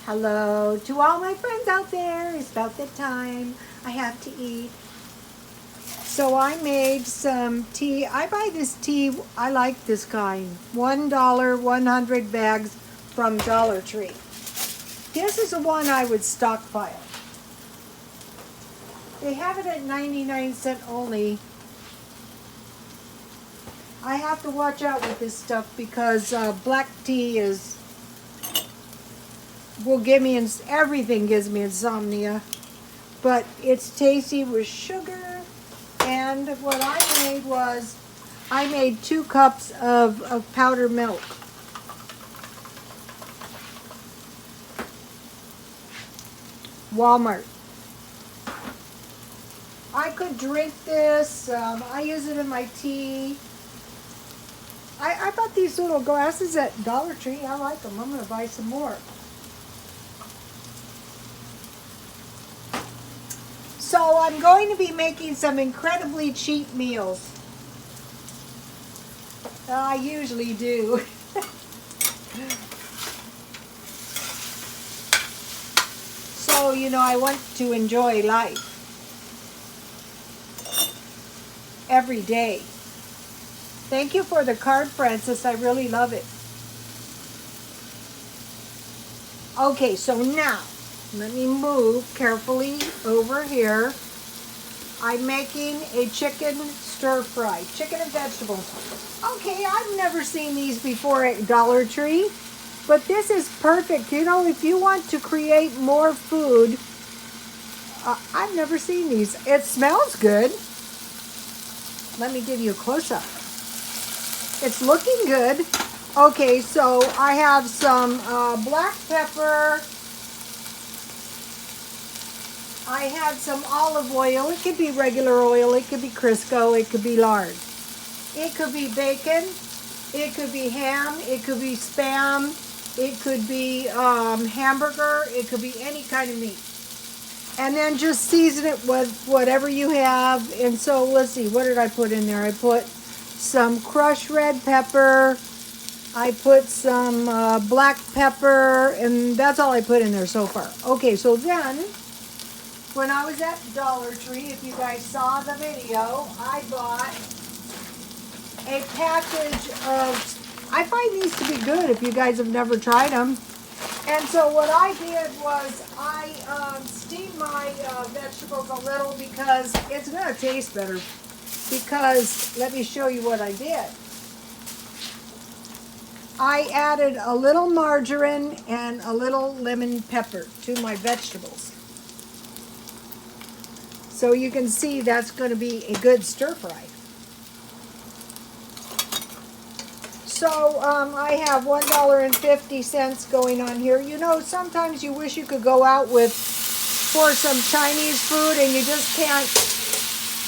Hello to all my friends out there. It's about that time. I have to eat. So I made some tea. I buy this tea. I like this kind. $1, 100 bags from Dollar Tree. This is the one I would stockpile. They have it at 99 cents only. I have to watch out with this stuff because black tea will give me, everything gives me insomnia. But it's tasty with sugar. And what I made was, I made 2 cups of powdered milk. Walmart. I could drink this. I use it in my tea. I bought these little glasses at Dollar Tree. I like them. I'm going to buy some more. So I'm going to be making some incredibly cheap meals. I usually do. So, you know, I want to enjoy life every day. Thank you for the card, Francis. I really love it. Okay, so now, let me move carefully over here. I'm making a chicken stir fry, chicken and vegetables. Okay, I've never seen these before at Dollar Tree, but this is perfect. You know, if you want to create more food, I've never seen these. It smells good. Let me give you a close-up. It's looking good. Okay, so I have some black pepper. I had some olive oil. It could be regular oil. It could be Crisco. It could be lard. It could be bacon. It could be ham. It could be Spam. It could be hamburger. It could be any kind of meat. And then just season it with whatever you have. And so let's see, what did I put in there? I put some crushed red pepper. I put some black pepper. And that's all I put in there so far. Okay, so then, when I was at Dollar Tree, if you guys saw the video, I bought a package of, I find these to be good if you guys have never tried them. And so what I did was I steamed my vegetables a little because it's going to taste better. Because, let me show you what I did. I added a little margarine and a little lemon pepper to my vegetables. So you can see that's going to be a good stir fry. So I have $1.50 going on here. You know, sometimes you wish you could go out for some Chinese food and you just can't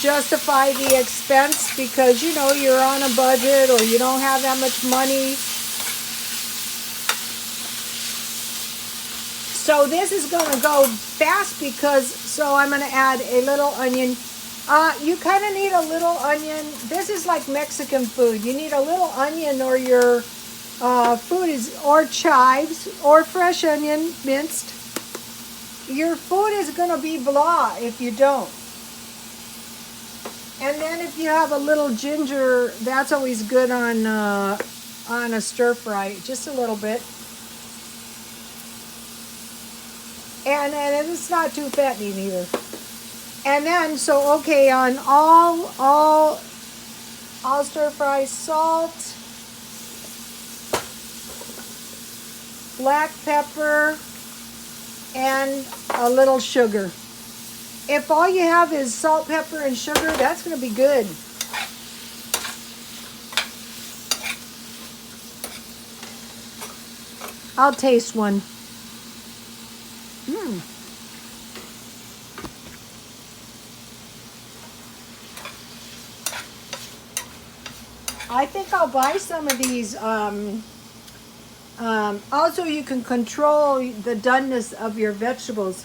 justify the expense because, you know, you're on a budget or you don't have that much money. So this is going to go fast so I'm going to add a little onion. You kind of need a little onion. This is like Mexican food. You need a little onion or your food is, or chives, or fresh onion minced. Your food is going to be blah if you don't. And then if you have a little ginger, that's always good on a stir fry, just a little bit. And it's not too fattening either. And then, so okay, on all stir fry, salt, black pepper, and a little sugar. If all you have is salt, pepper, and sugar, that's going to be good. I'll taste one. I think I'll buy some of these. Also, you can control the doneness of your vegetables.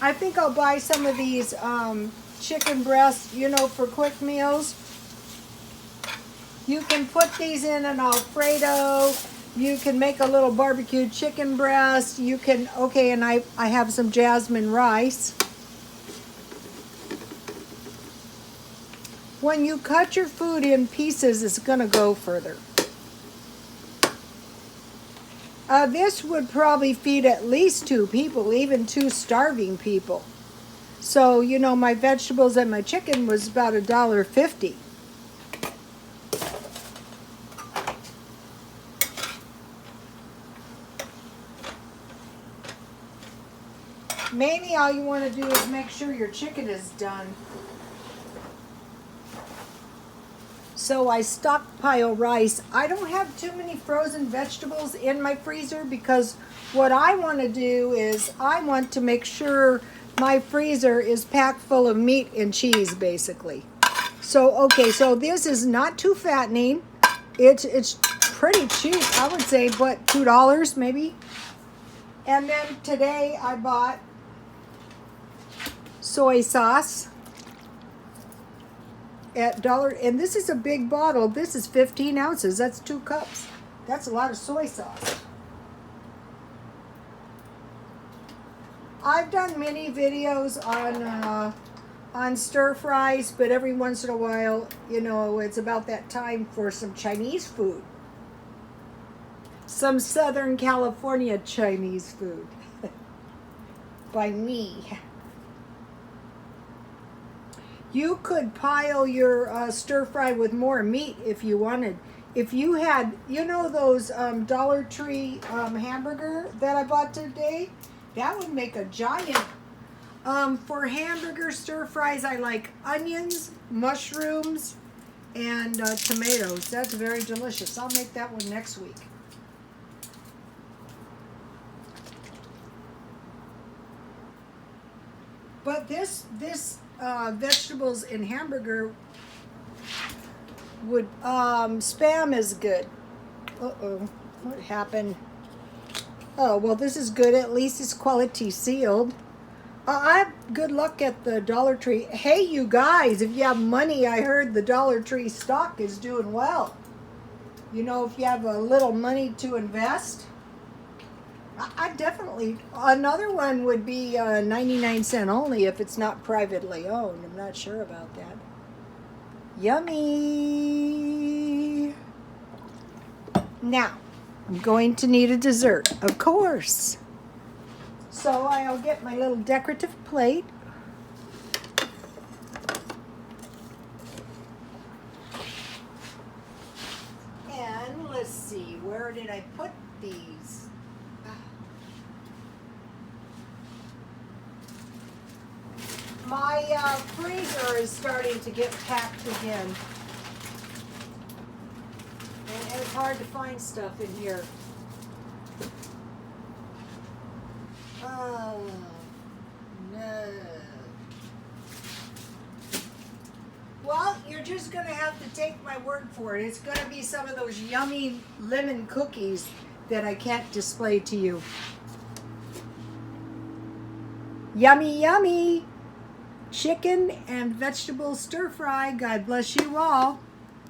I think I'll buy some of these chicken breasts, you know, for quick meals. You can put these in an Alfredo. You can make a little barbecue chicken breast. You can, okay, and I have some jasmine rice. When you cut your food in pieces, it's going to go further. This would probably feed at least 2 people, even 2 starving people. So, you know, my vegetables and my chicken was about $1.50. Mainly all you want to do is make sure your chicken is done. So I stockpile rice. I don't have too many frozen vegetables in my freezer because what I want to do is I want to make sure my freezer is packed full of meat and cheese, basically. So, okay, so this is not too fattening. It's pretty cheap, I would say, but $2 maybe. And then today I bought soy sauce at $1, and this is a big bottle. This is 15 ounces. That's 2 cups. That's a lot of soy sauce. I've done many videos on stir fries, but every once in a while, you know, it's about that time for some Chinese food. Some Southern California Chinese food by me. You could pile your stir fry with more meat if you wanted. If you had, you know, those Dollar Tree hamburger that I bought today, that would make a giant. For hamburger stir fries, I like onions, mushrooms, and tomatoes. That's very delicious. I'll make that one next week. But this vegetables in hamburger would Spam is good. Uh-oh, what happened? Oh, well, this is good. At least it's quality sealed. I have good luck at the Dollar Tree. Hey, you guys, if you have money, I heard the Dollar Tree stock is doing well. You know, if you have a little money to invest, I definitely, another one would be 99-cent only if it's not privately owned. I'm not sure about that. Yummy. Now, I'm going to need a dessert, of course. So I'll get my little decorative plate. And let's see, where did I put these? My freezer is starting to get packed again. And it's hard to find stuff in here. Oh, no. Well, you're just going to have to take my word for it. It's going to be some of those yummy lemon cookies that I can't display to you. Yummy, yummy. Chicken and vegetable stir fry. God bless you all.